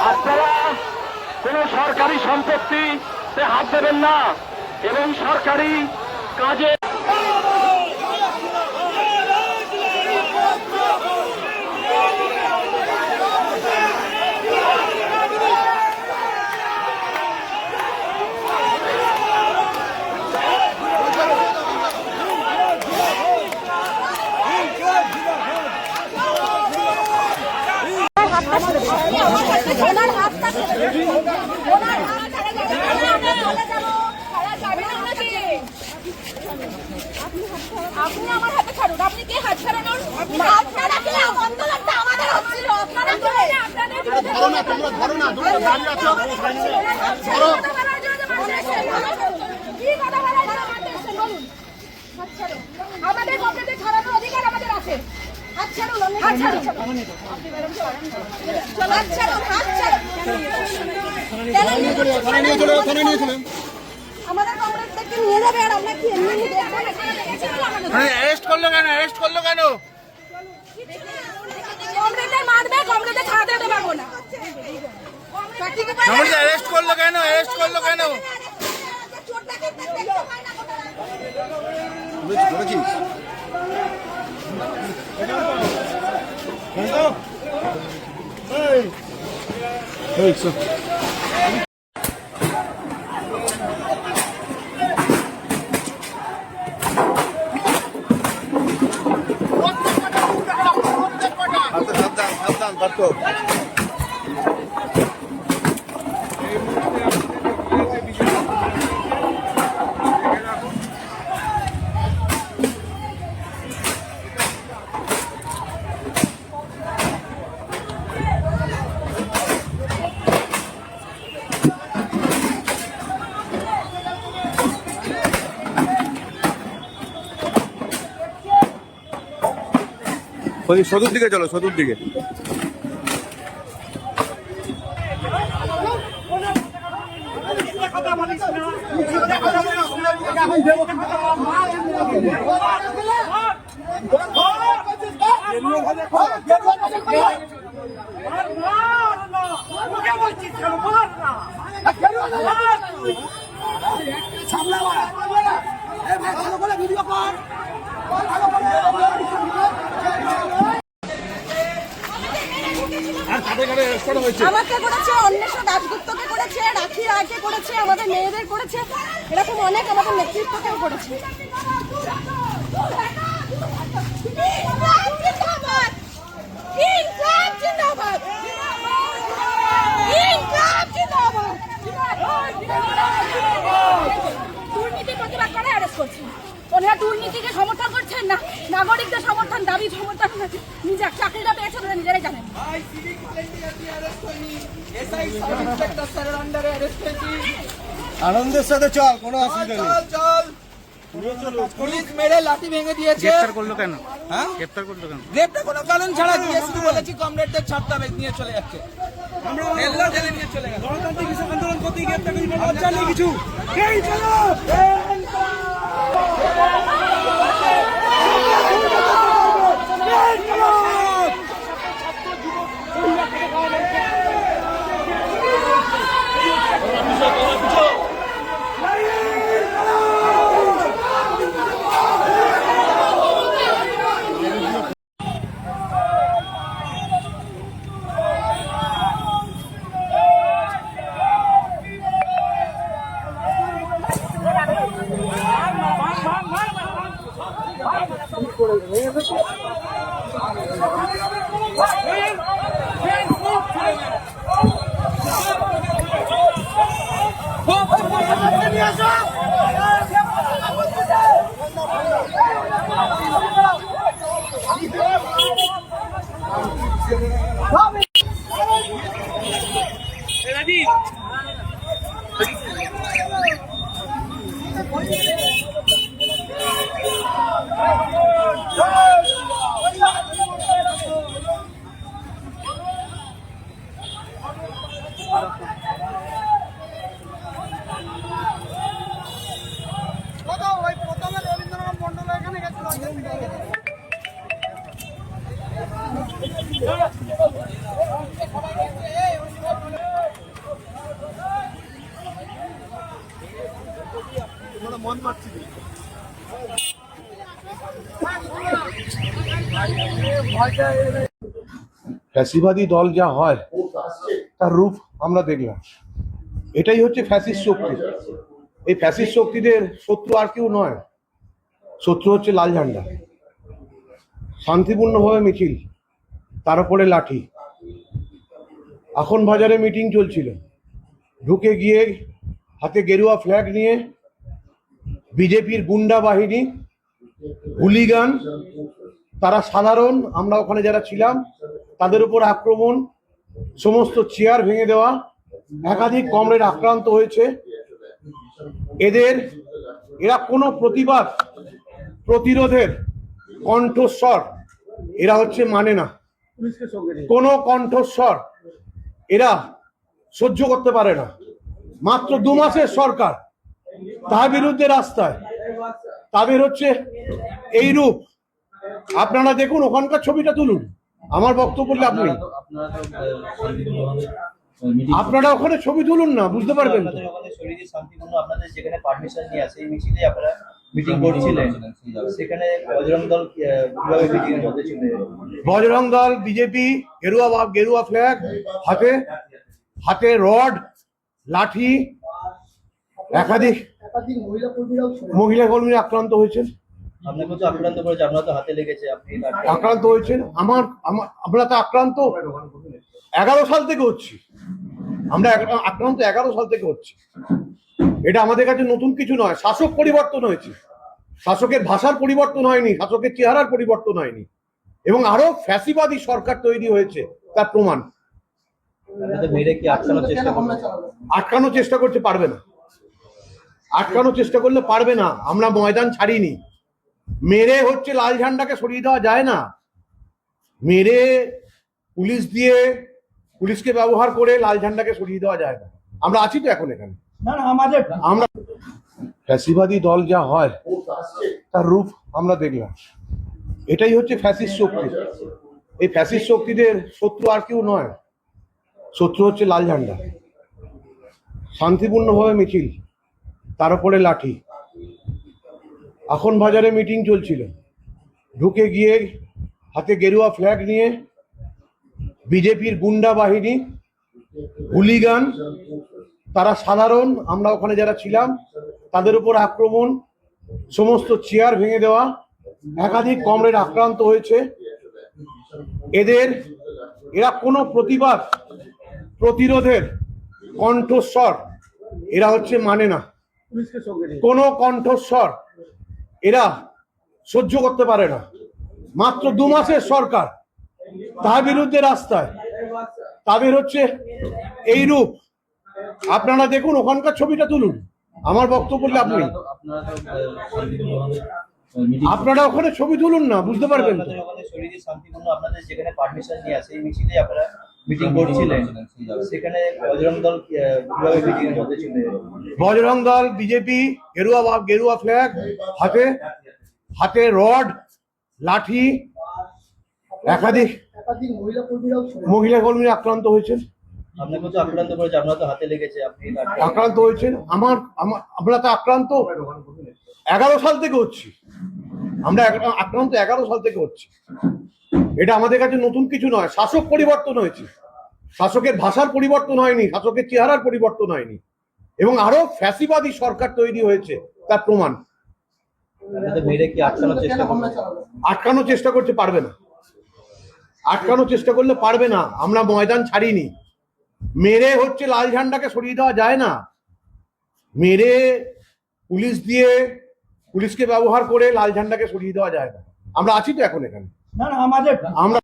আপনারা কোন সরকারি সম্পত্তিতে হাত দেবেন না এবং সরকারি কাজে আপনি আমার হাতে ছাড়ুন। আপনি কি হাত ছাড়ানোর? আপনারা কি আন্দোলনটা আমাদের হচ্ছিল? আপনারা কি আপনাদের ধরো না, তোমরা ধরো না, তোমরা দাঁড়িয়ে আছো, ধরো কি কথা বলার জন্য মাঠে এসেছেন বলুন? হাত ছাড়ুন। আমাদের কমপ্লেটে ছাড়ানোর অধিকার আমাদের আছে। হাত ছাড়ুন, হাত ছাড়ুন, হাত ছাড়ুন, হাত ছাড়ুন। থানায় নিয়ে চলে, থানায় নিয়ে চলে। আমাদের কমপ্লেটটাকে নিয়ে যাবে আর আমরা কি এমনি দেখব না? অ্যারেস্ট করলো কেন? অ্যারেস্ট করলো কেন? কমপ্লেটে মারবে, কমপ্লেটে ছাড়াতে দিতে পারবো না। আমাদের অ্যারেস্ট করলো কেন? অ্যারেস্ট করলো কেন? করেছিস সাবধান পারতো সদুর দিকে চলো, সদুর দিকে। আমাকে করেছে, অন্বেষণ দাশগুপ্তকে করেছে, রাখি রায়কে করেছে, আমাদের মেয়েদের করেছে, এরকম অনেক আমাদের নেতৃত্বকেও করেছে। দুর্নীতি প্রতিবাদ করে অ্যারেস্ট করছে। ওনারা দুর্নীতিকে সমর্থন করছেন না, নাগরিকদের সমর্থন দাবি সমর্থন নিজের চাকরিটা পেয়েছে ওরা নিজেরাই জানেন। আনন্দের সাথে চল, কোনো অসুবিধা নেই। চল পুলিশ মেরে লাঠি ভেঙে দিয়েছে। গ্রেফতার করলো কেন? হ্যাঁ, গ্রেফতার করলো কেন? গ্রেফতার কোনো কারণ ছাড়া গিয়ে শুধু বলেছি কমরেডদের ছাড়তে হবে, নিয়ে চলে যাচ্ছে। আমরা জেলে নিয়ে চলে গেল। গণতান্ত্রিক কৃষক আন্দোলন করতে গ্রেফতার করি লজ্জা নেই কিছু। এই চলো প্রথমে ফ্যাসিবাদী দল যা হয় তার রূপ আমরা দেখলাম। এটাই হচ্ছে ফ্যাসিস্ট শক্তি। এই ফ্যাসিস্ট শক্তিদের শত্রু আর কেউ নয়, শত্রু হচ্ছে লাল ঝান্ডা। শান্তিপূর্ণভাবে মিছিল, তার উপরে লাঠি। এখন বাজারে মিটিং চলছিল, ঢুকে গিয়ে হাতে গেরুয়া ফ্ল্যাগ নিয়ে বিজেপির গুন্ডা বাহিনী, হুলিগান, তারা সাধারণ, আমরা ওখানে যারা ছিলাম তাদের উপর আক্রমণ, সমস্ত চেয়ার ভেঙে দেওয়া, একাধিক কমরেড আক্রান্ত হয়েছে। এরা কোনো প্রতিবাদ প্রতিরোধের কণ্ঠস্বর এরা হচ্ছে মানে না, কোনো কণ্ঠস্বর এরা সহ্য করতে পারে না। মাত্র 2 মাসের সরকার, তার বিরুদ্ধে রাস্তায়, তাদের হচ্ছে এই রূপ। আপনারা দেখুন, ওখানকার ছবিটা তুলুন, আমার বক্তব্য লাভ নেই। আপনারা ওখানে ছবি তুলুন না, বুঝতে পারবেন তো। আপনাদের যেখানে পারমিশন নিয়ে আসে এই মিছিলে আপনারা মিটিং করছিলেন, সেখানে বজরং দল কিভাবে মিটিং এর মধ্যে ছিল? বজরং দল, বিজেপি, গেরুয়া ফ্ল্যাগ হাতে রড, লাঠি, একাধিক মহিলা কর্মী আক্রান্ত হয়েছেন। আপনাকে তো আক্রান্ত করেছে, আপনার তো হাতে লেগেছে, আপনি আক্রান্ত হয়েছেন। আমরা তো আক্রান্ত 11 সাল থেকে হচ্ছি, আমরা আক্রান্ত 11 সাল থেকে হচ্ছি। এটা আমাদের কাছে নতুন কিছু নয়। শাসক পরিবর্তন হয়েছে, শাসকের ভাষার পরিবর্তন হয়নি, শাসকের চেহারার পরিবর্তন হয়নি, এবং আরো ফ্যাসিবাদী সরকার তৈরি হয়েছে তার প্রমাণ। মেরে কি আটকানোর চেষ্টা করছে? আটকানোর চেষ্টা করতে পারবে না, আটকানোর চেষ্টা করলে পারবে না। আমরা ময়দান ছাড়িনি। মেরে হচ্ছে লাল ঝান্ডাকে সরিয়ে দেওয়া যায় না। মেরে পুলিশকে ব্যবহার করে লাল ঝান্ডাকে সরিয়ে দেওয়া যায় না। আমরা আছি তো এখন এখানে। আমরা ফ্যাসিবাদী দল যা হয় তার রূপ আমরা দেখলাম। এটাই হচ্ছে ফ্যাসিস্ট শক্তি। এই ফ্যাসিস্ট শক্তিদের শত্রু আর কেউ নয়, শত্রু হচ্ছে লাল ঝান্ডা। শান্তিপূর্ণভাবে মিছিল, তার উপরে লাঠি। এখন বাজারে মিটিং চলছিল, ঢুকে গিয়ে হাতে গেরুয়া ফ্ল্যাগ নিয়ে বিজেপির গুন্ডা বাহিনী, হুলিগান, তারা সাধারণ, আমরা ওখানে যারা ছিলাম তাদের উপর আক্রমণ, সমস্ত চেয়ার ভেঙে দেওয়া, একাধিক কমরেড আক্রান্ত হয়েছে। এরা কোনো প্রতিবাদ প্রতিরোধের কণ্ঠস্বর এরা হচ্ছে মানে না, কোনো কণ্ঠস্বর এরা সহ্য করতে পারে না। মাত্র 2 মাসের সরকার, তার বিরুদ্ধে রাস্তায়, তাদের হচ্ছে এই রূপ। আপনারা দেখুন, ওখানকার ছবিটা তুলুন, আমার বক্তব্য লাভ নেই। আপনারা ওখানে ছবি তুলুন না, বুঝতে পারবেন তো। শান্তিপূর্ণ আপনাদের যেখানে পারমিশন নিয়ে আসে এই মিছিলে আপনারা মিটিং করছিলেন, সেখানে বজরং দল কিভাবে মিটিং এর মধ্যে ছিল? বজরং দল, বিজেপি, গেরুয়া ফ্ল্যাগ হাতে রড, লাঠি, একাধিক মহিলা কর্মী আক্রান্ত হয়েছেন। আপনাকে তো আক্রান্ত করেছে, আপনার তো হাতে লেগেছে, আপনি আক্রান্ত হয়েছেন। আমরা তো আক্রান্ত 11 সাল থেকে হচ্ছি, আমরা আক্রান্ত 11 সাল থেকে হচ্ছি। এটা আমাদের কাছে নতুন কিছু নয়। শাসক পরিবর্তন হয়েছে, শাসকের ভাষার পরিবর্তন হয়নি, শাসকের চেহারার পরিবর্তন হয়নি, এবং আরো ফ্যাসিবাদী সরকার তৈরি হয়েছে তার প্রমাণ। মেরে কি আটকানোর চেষ্টা করছে? আটকানোর চেষ্টা করতে পারবে না, আটকানোর চেষ্টা করলে পারবে না। আমরা ময়দান ছাড়িনি। মেরে হচ্ছে লাল ঝান্ডাকে সরিয়ে দেওয়া যায় না। মেরে পুলিশকে ব্যবহার করে লাল ঝান্ডাকে সরিয়ে দেওয়া যায় না। আমরা আছি তো এখন এখানে। আমরা